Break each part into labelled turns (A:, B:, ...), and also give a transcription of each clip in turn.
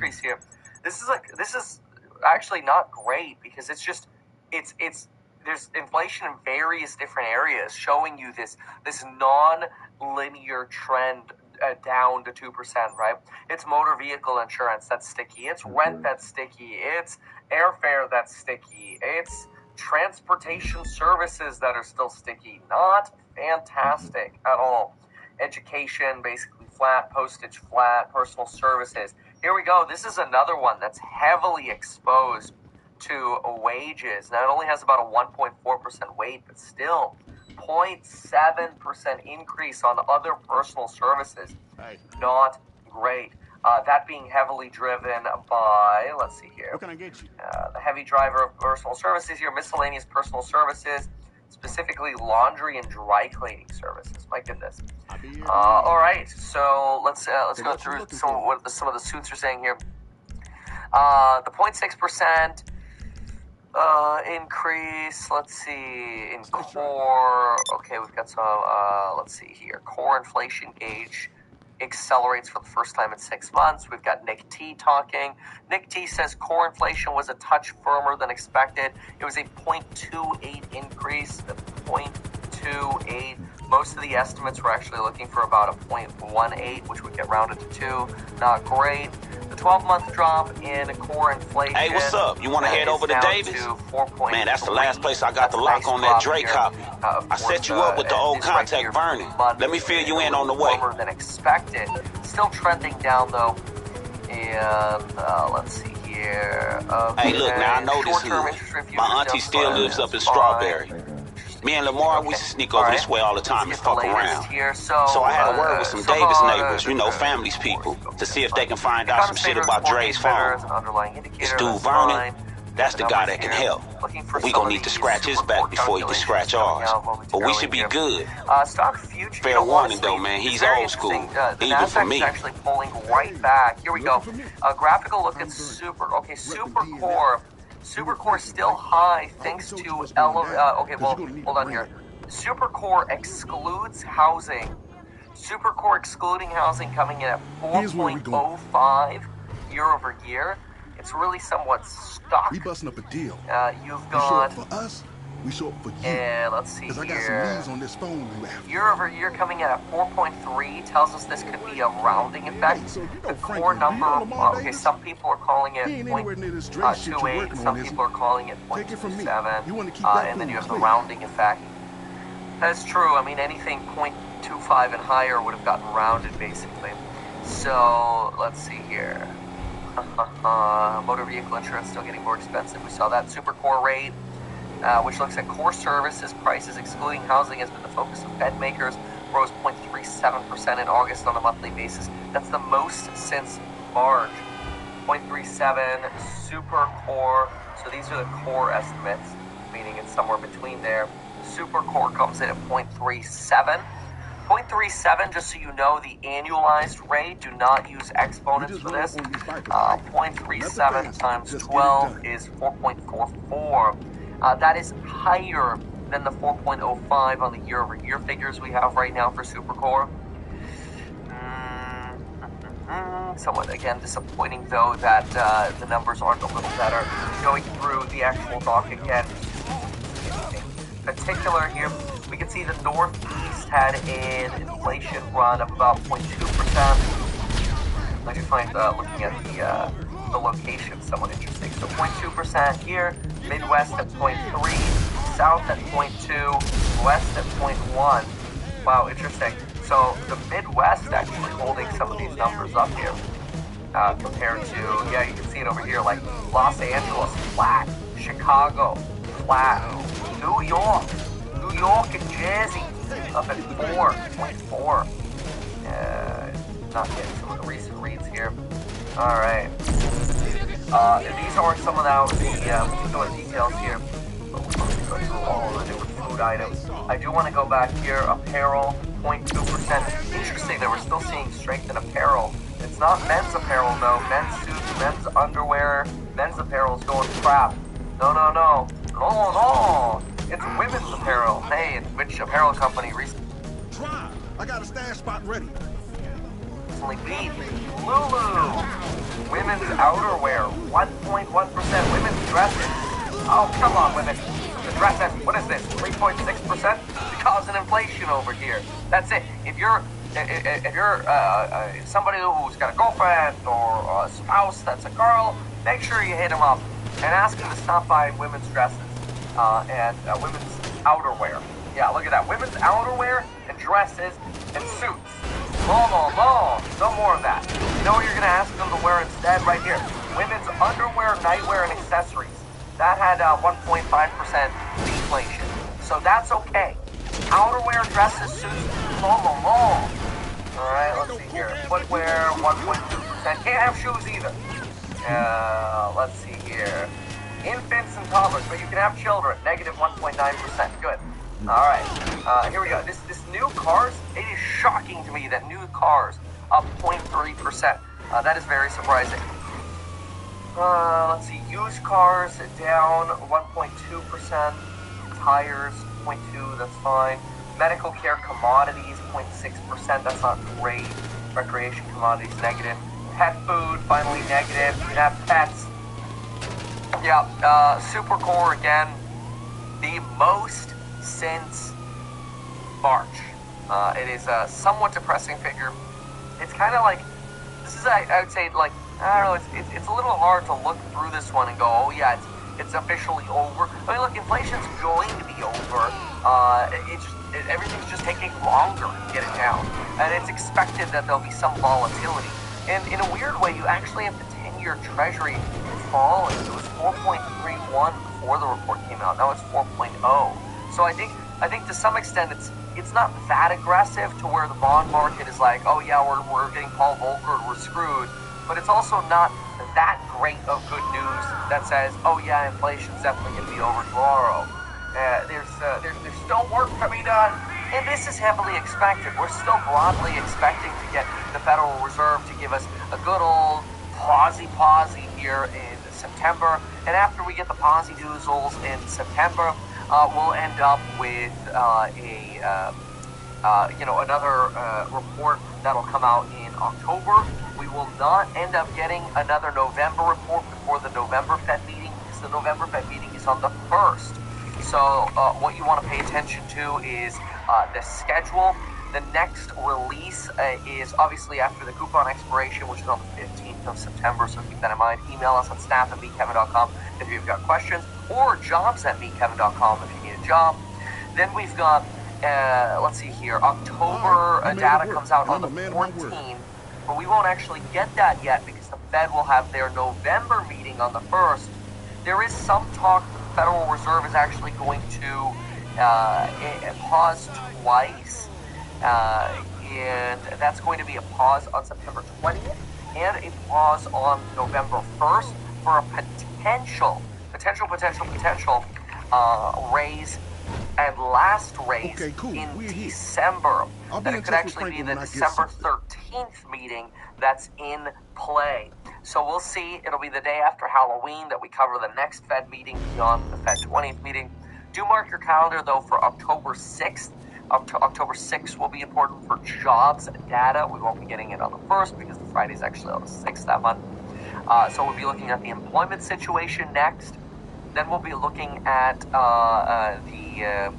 A: increase here. This is actually not great because there's inflation in various different areas, showing you this non-linear trend down to 2%, right? It's motor vehicle insurance that's sticky. It's rent that's sticky. It's airfare that's sticky. It's transportation services that are still sticky. Not fantastic at all. Education, basically flat. Postage, flat. Personal services. Here we go. This is another one that's heavily exposed to wages. Now, it only has about a 1.4% weight, but still 0.7% increase on other personal services. Not great. That being heavily driven by, let's see here.
B: What can I get you?
A: The heavy driver of personal services here, miscellaneous personal services, specifically laundry and dry cleaning services. My goodness. All right, so let's go through some of the suits are saying here. The 0.6% increase. Let's see in core. Okay, we've got some. Let's see here. Core inflation gauge accelerates for the first time in 6 months. We've got Nick T talking. Nick T says core inflation was a touch firmer than expected. It was a 0.28 increase. The 0.28. Most of the estimates were actually looking for about a 0.18, which would get rounded to 2. Not great. The 12-month drop in core inflation.
C: Hey, what's up? You want to head over to Davis? Man, that's the last place I got the lock on that Drake copy. I set you up with the old contact burning. Let me fill you in on the way.
A: Warmer than expected. Still trending down though. And let's see here. Okay.
C: Hey, look, now I know this hood. My auntie still lives up in Strawberry. Me and Lamar, we sneak over this way all the time and fuck around. So I had a word with some Davis neighbors, families people, to see if they can find out some shit about Dre's phone. This dude Vernon, that's the guy that can help. We gonna need to scratch his back before he can scratch ours. But we should be good. Fair warning though, man, he's old school, even for me.
A: Actually pulling right back. Here we go. A graphical look at Supercore. Supercore still high thanks to okay, well, hold on here. Supercore excludes housing. Supercore excluding housing coming in at 4.05 year over year. It's really somewhat stuck.
B: We busting up a deal.
A: You've got
B: for us. We show up for you.
A: And let's see here.
B: I got some leads on this phone you have.
A: Year over year coming in at 4.3 tells us this could be a rounding effect. The core number, okay, some people are calling it 0.28, some people are calling it 0.27, and then you have the rounding effect. That's true. I mean, anything 0.25 and higher would have gotten rounded, basically. So, let's see here. Motor vehicle insurance still getting more expensive. We saw that. Supercore rate, which looks at core services prices excluding housing, has been the focus of bed makers, rose 0.37% in August on a monthly basis. That's the most since March. 0.37 Supercore. So these are the core estimates, meaning it's somewhere between there. Supercore comes in at 0.37. 0.37, just so you know, the annualized rate, do not use exponents for this. 0.37 times 12 is 4.44. That is higher than the 4.05 on the year-over-year figures we have right now for Supercore. Somewhat, again, disappointing, though, that the numbers aren't a little better. Going through the actual doc again, in particular here, we can see the Northeast had an inflation run of about 0.2%. I do find looking at the location somewhat interesting. So 0.2% here, Midwest at 0.3, South at 0.2, West at 0.1. Wow, interesting. So the Midwest actually holding some of these numbers up here compared to, yeah, you can see it over here, like Los Angeles, flat, Chicago, flat, New York and Jersey up at 4.4. Not getting some of the recent reads here. All right. These are some of the particular details here. But we're going to go through all of the different food items. I do want to go back here. Apparel, 0.2%. Interesting that we're still seeing strength in apparel. It's not men's apparel though. Men's suits, men's underwear, men's apparel is going crap. No. It's women's apparel. Hey, which apparel company recently?
B: I got a stash spot ready.
A: Recently beat Lulu. Women's outerwear, 1.1%. Women's dresses. Oh, come on, women. The dresses, what is this, 3.6%? Causing inflation over here. That's it. If you're somebody who's got a girlfriend or a spouse that's a girl, make sure you hit them up and ask them to stop by women's dresses and women's outerwear. Yeah, look at that. Women's outerwear and dresses and suits. No more of that. You know what you're going to ask them to wear instead? Right here. Women's underwear, nightwear, and accessories. That had 1.5% deflation. So that's okay. Outerwear, dresses, suits, Alright, let's see here. Footwear, 1.2%. Can't have shoes either. Let's see here. Infants and toddlers, but you can have children. Negative 1.9%. Good. Alright. Here we go. This new cars, it is shocking to me that new cars up 0.3%. That is very surprising. Let's see. Used cars down 1.2%. Tires, 0.2%. That's fine. Medical care commodities, 0.6%. That's not great. Recreation commodities, negative. Pet food, finally negative. You can have pets. Yeah, Supercore again, the most since March. It is a somewhat depressing figure. It's kind of like, this is, I would say, like, I don't know, it's a little hard to look through this one and go, oh yeah, it's officially over. I mean, look, inflation's going to be over. Everything's just taking longer to get it down. And it's expected that there'll be some volatility. And in a weird way, you actually have the 10-year treasury falling. It was 4.31 before the report came out. Now it's 4.0. So I think to some extent it's not that aggressive to where the bond market is like, oh yeah, we're getting Paul Volcker, we're screwed. But it's also not that great of good news that says, oh yeah, inflation's definitely going to be over tomorrow. There's still work to be done, and this is heavily expected. We're still broadly expecting to get the Federal Reserve to give us a good old pausey here in September, and after we get the pausey doozles in September, we'll end up with another report that'll come out in October. We will not end up getting another November report before the November Fed meeting, because the November Fed meeting is on the 1st. So what you want to pay attention to is the schedule. The next release is obviously after the coupon expiration, which is on the 15th of September, so keep that in mind. Email us at staff@meetkevin.com if you've got questions, or jobs@meetkevin.com if you need a job. Then we've got, let's see here, October data comes out on the 14th, but we won't actually get that yet because the Fed will have their November meeting on the 1st. There is some talk that the Federal Reserve is actually going to pause twice, and that's going to be a pause on September 20th and a pause on November 1st for a potential raise and last raise in December. That it could actually be the December 13th meeting that's in play. So we'll see. It'll be the day after Halloween that we cover the next Fed meeting beyond the Fed 20th meeting. Do mark your calendar, though, for October 6th. October 6th will be important for jobs data. We won't be getting it on the 1st because the Friday's actually on the 6th that month. So we'll be looking at the employment situation next. Then we'll be looking at the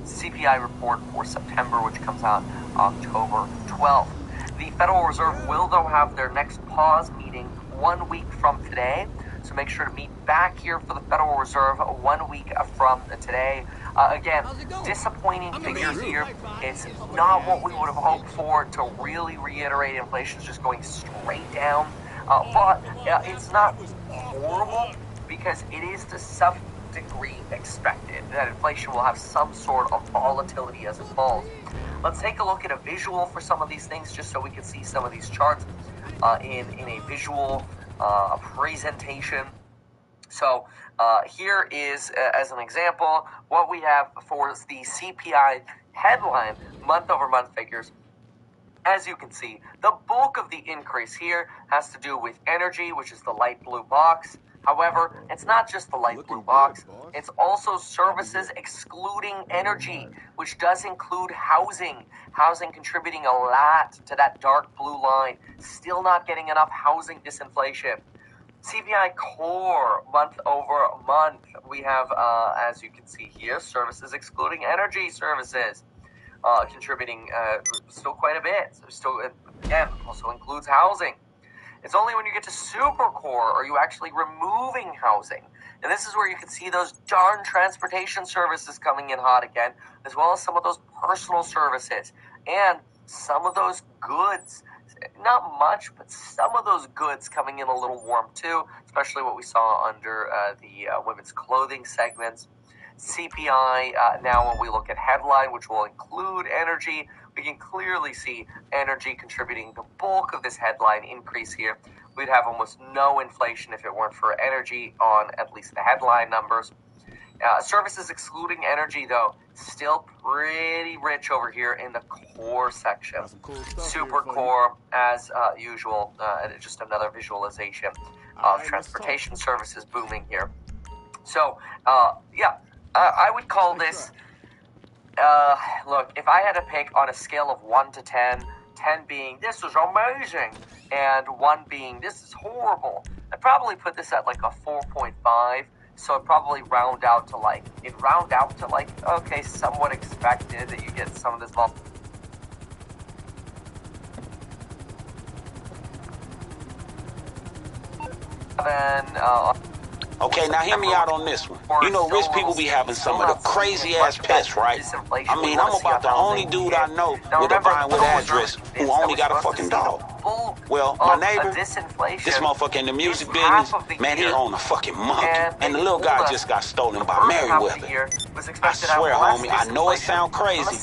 A: CPI report for September, which comes out October 12th. The Federal Reserve will, though, have their next pause meeting 1 week from today. So make sure to meet back here for the Federal Reserve 1 week from today. Again, disappointing figures here. It's not what we would have hoped for. To really reiterate, inflation is just going straight down. But it's not horrible because it is to some degree expected that inflation will have some sort of volatility as it falls. Let's take a look at a visual for some of these things just so we can see some of these charts in a visual presentation. So here is, as an example, what we have for the CPI headline month-over-month figures. As you can see, the bulk of the increase here has to do with energy, which is the light blue box. However, it's not just the light blue box, it's also services excluding energy, which does include housing. Housing contributing a lot to that dark blue line. Still not getting enough housing disinflation. CPI core, month over month, we have, as you can see here, services excluding energy services. Contributing still quite a bit. So still, again, also includes housing. It's only when you get to super core are you actually removing housing. And this is where you can see those darn transportation services coming in hot again, as well as some of those personal services and some of those goods. Not much, but some of those goods coming in a little warm too, especially what we saw under the women's clothing segments. CPI, now when we look at headline, which will include energy, we can clearly see energy contributing the bulk of this headline increase here. We'd have almost no inflation if it weren't for energy on at least the headline numbers. Services excluding energy, though, still pretty rich over here in the core section. Super core, as usual, just another visualization of transportation services booming here. So, yeah. I would call this, look, if I had to pick on a scale of 1 to 10, 10 being, this is amazing, and 1 being, this is horrible, I'd probably put this at like a 4.5, so I'd probably round out to like, okay, somewhat expected that you get some of this vol.
C: Okay, now hear me out on this one. You know, rich people be having some of the crazy-ass pets, right? I mean, I'm about the only dude I know with a Vinewood address who only got a fucking dog. Well, my neighbor, this motherfucker in the music business, man, he own a fucking monkey. And the little guy just got stolen by Merriweather. I swear, homie, I know it sound crazy,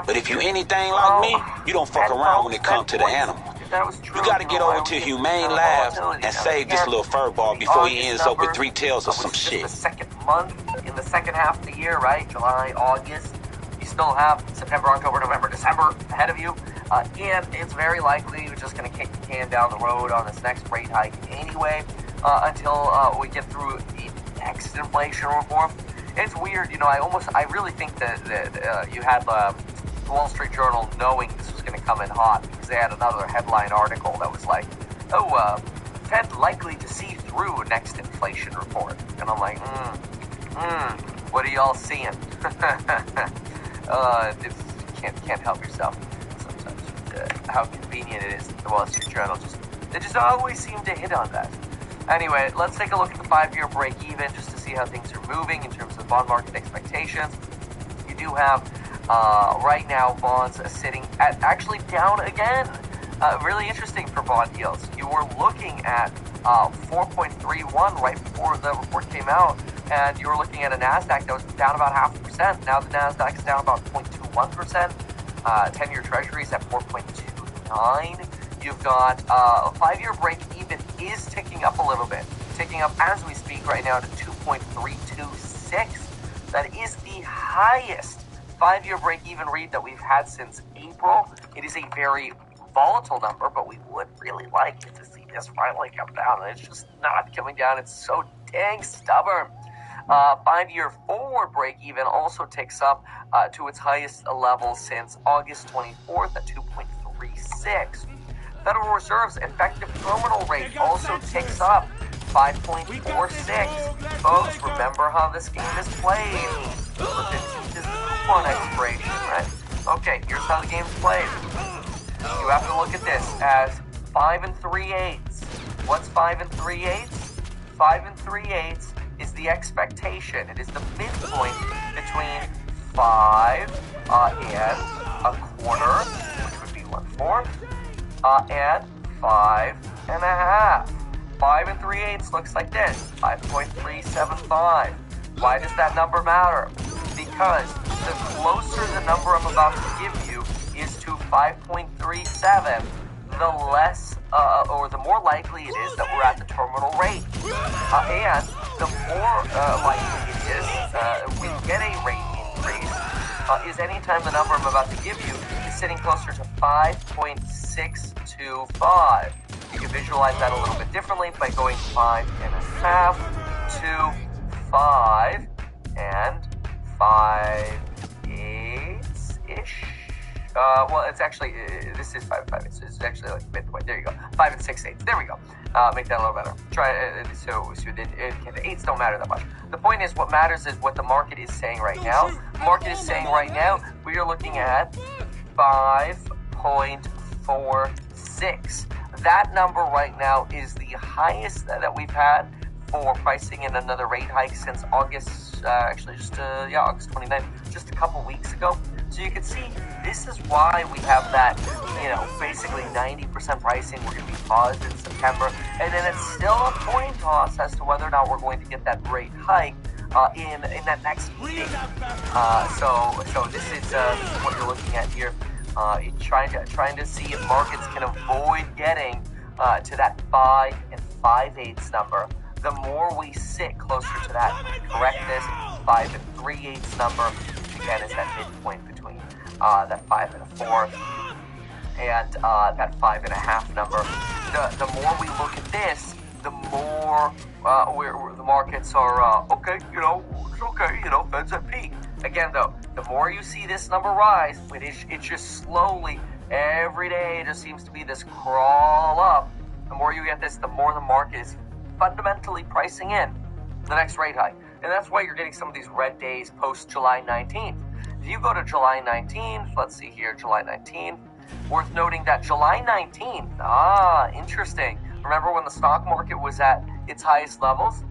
C: but if you anything like me, you don't fuck around when it comes to the animal. You gotta get over to Humane Labs and save this little furball before he ends up with 3 tails or some shit.
A: The second month, in the second half of the year, right? July, August. You still have September, October, November, December ahead of you. And it's very likely you're just going to kick the can down the road on this next rate hike anyway, until we get through the next inflation report. It's weird, you know, I really think that you had the Wall Street Journal knowing this was going to come in hot, because they had another headline article that was like, Fed likely to see through next inflation report. And I'm like, what are y'all seeing? Can't help yourself sometimes with how convenient it is that the Wall Street Journal they just always seem to hit on that. Anyway, let's take a look at the 5-year break even just to see how things are moving in terms of bond market expectations. You do have right now bonds sitting at actually down again. Really interesting for bond yields. You were looking at 4.31 right before the report came out, and you were looking at a NASDAQ that was down about 0.5%. Now the NASDAQ is down about 0.21%. 10-year treasuries at 4.29. You've got a 5-year break even is ticking up a little bit. Ticking up as we speak right now to 2.326. That is the highest 5-year break even read that we've had since April. It is a very volatile number, but we would really like it to see this finally come down, and it's just not coming down. It's so dang stubborn. 5-year forward break even also ticks up to its highest level since August 24th at 2.36. Federal Reserve's effective terminal rate also ticks up 5.46. Folks, remember how this game is played. Look at this coupon expiration, right? Okay, here's how the game's played. You have to look at this as 5 3/8. What's 5 3/8? 5 3/8 is the expectation. It is the midpoint between 5 and a quarter, which would be 1/4, and 5 1/2. 5 3/8 looks like this, 5.375. Why does that number matter? Because the closer the number I'm about to give you is to 5.37, the less, or the more likely it is that we're at the terminal rate. And the more likely it is we get a rate increase is anytime the number I'm about to give you is sitting closer to 5.625. You can visualize that a little bit differently by going 5.5 to 5 and 5/8-ish. Well, it's actually, this is 5/5. It's actually like midpoint. There you go. 5 6/8. There we go. Make that a little better. Try so the eighths don't matter that much. The point is, what matters is what the market is saying right now. The market is saying right now we are looking at 5.46. That number right now is the highest that we've had for pricing in another rate hike since August, August 29th, just a couple weeks ago. So you can see this is why we have that, basically 90% pricing. We're going to be paused in September, and then it's still a coin toss as to whether or not we're going to get that rate hike in that next meeting. So this is what you're looking at here. Trying to see if markets can avoid getting to that 5 5/8 number. The more we sit closer to that, correct this, 5 3/8 number, which again is that midpoint between that 5 1/4 and that 5 1/2 number. The more we look at this, the more the markets are okay. It's okay. Fed's at peak. Again, though, the more you see this number rise, it's just slowly every day. It just seems to be this crawl up. The more you get this, the more the market is fundamentally pricing in the next rate hike. And that's why you're getting some of these red days post July 19th. If you go to July 19th, let's see here, July 19th, worth noting that July 19th, interesting. Remember when the stock market was at its highest levels?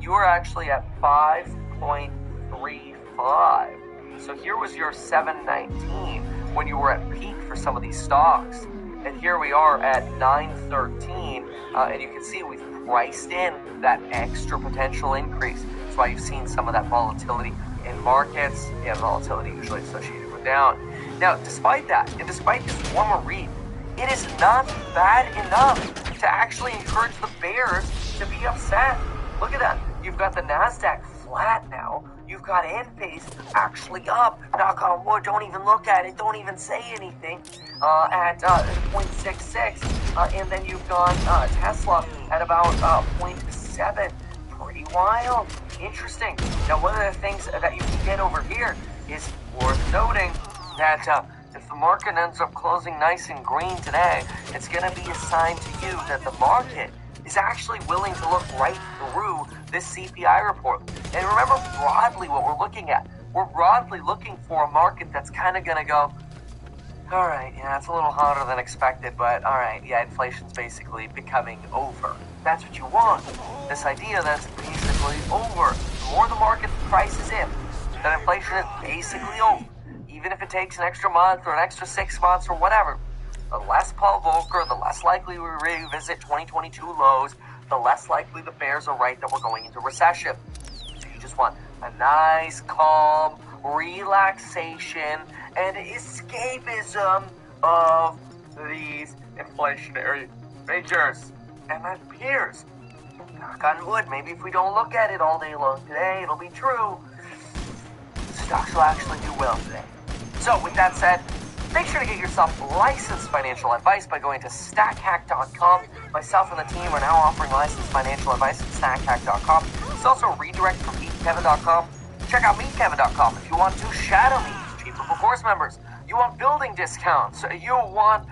A: You were actually at 5.35. So here was your 719 when you were at peak for some of these stocks. And here we are at 913, and you can see we've priced in that extra potential increase. That's why you've seen some of that volatility in markets, and volatility usually associated with down. Now, despite that, and despite this warmer read, it is not bad enough to actually encourage the bears to be upset. Look at that. You've got the NASDAQ flat now. You've got NFAs actually up. Knock on wood, don't even look at it. Don't even say anything. At 0.66. And then you've got Tesla at about 0.7. Pretty wild. Interesting. Now, one of the things that you can get over here is worth noting that if the market ends up closing nice and green today, it's going to be a sign to you that the market is actually willing to look right through this CPI report. And remember broadly what we're looking at. We're broadly looking for a market that's kind of going to go, all right, yeah, it's a little hotter than expected, but all right, yeah, inflation's basically becoming over. That's what you want. This idea that it's basically over. The more the market prices in, that inflation is basically over. Even if it takes an extra month or an extra 6 months or whatever, the less Paul Volcker, the less likely we revisit 2022 lows, the less likely the bears are right that we're going into recession. So you just want a nice, calm, relaxation, and escapism of these inflationary figures. And that appears, knock on wood, maybe if we don't look at it all day long today, it'll be true. Stocks will actually do well today. So with that said, make sure to get yourself licensed financial advice by going to stackhack.com. Myself and the team are now offering licensed financial advice at stackhack.com. It's also a redirect from meetkevin.com. Check out meetkevin.com if you want to shadow me. It's cheaper for course members. You want building discounts. You want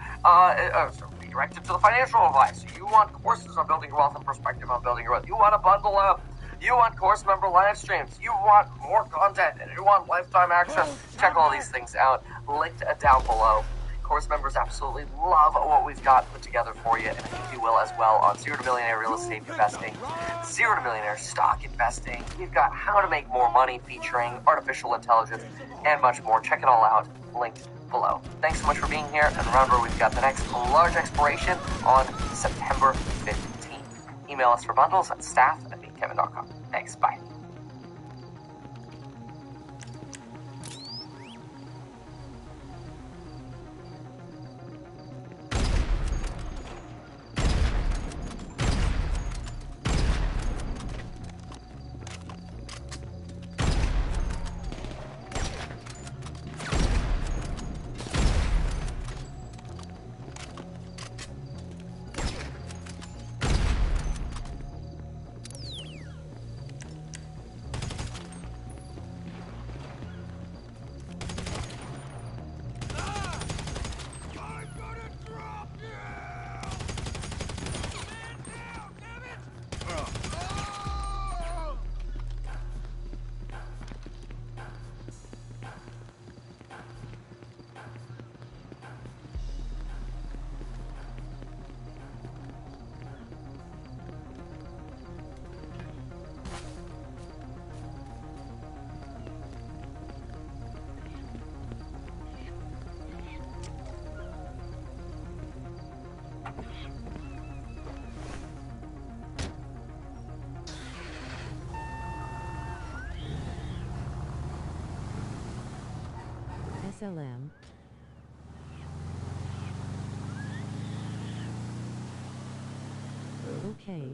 A: redirected to the financial advice. You want courses on building your wealth and perspective on building your wealth. You want to bundle up. You want course member live streams. You want more content, and you want lifetime access. Check all these things out. Linked down below. Course members absolutely love what we've got put together for you, and I think you will as well on 0 to Millionaire real estate investing, 0 to Millionaire stock investing. We've got how to make more money featuring artificial intelligence and much more. Check it all out. Linked below. Thanks so much for being here, and remember, we've got the next large expiration on September 15th. Email us for bundles at staff@meetkevin.com. Thanks. Bye.
D: Salam. Okay.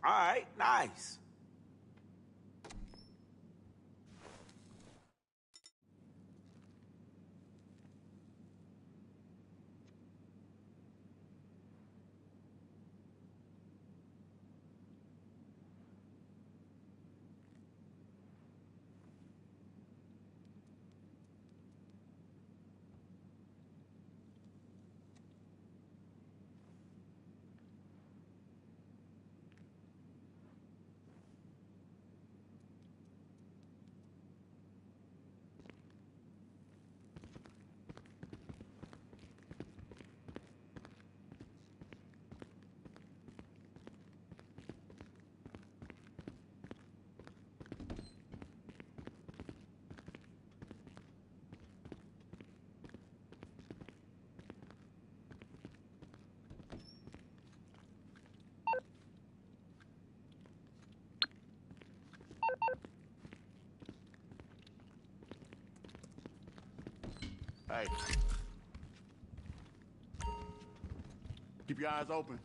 C: All right, nice.
B: Hey. Keep your eyes open.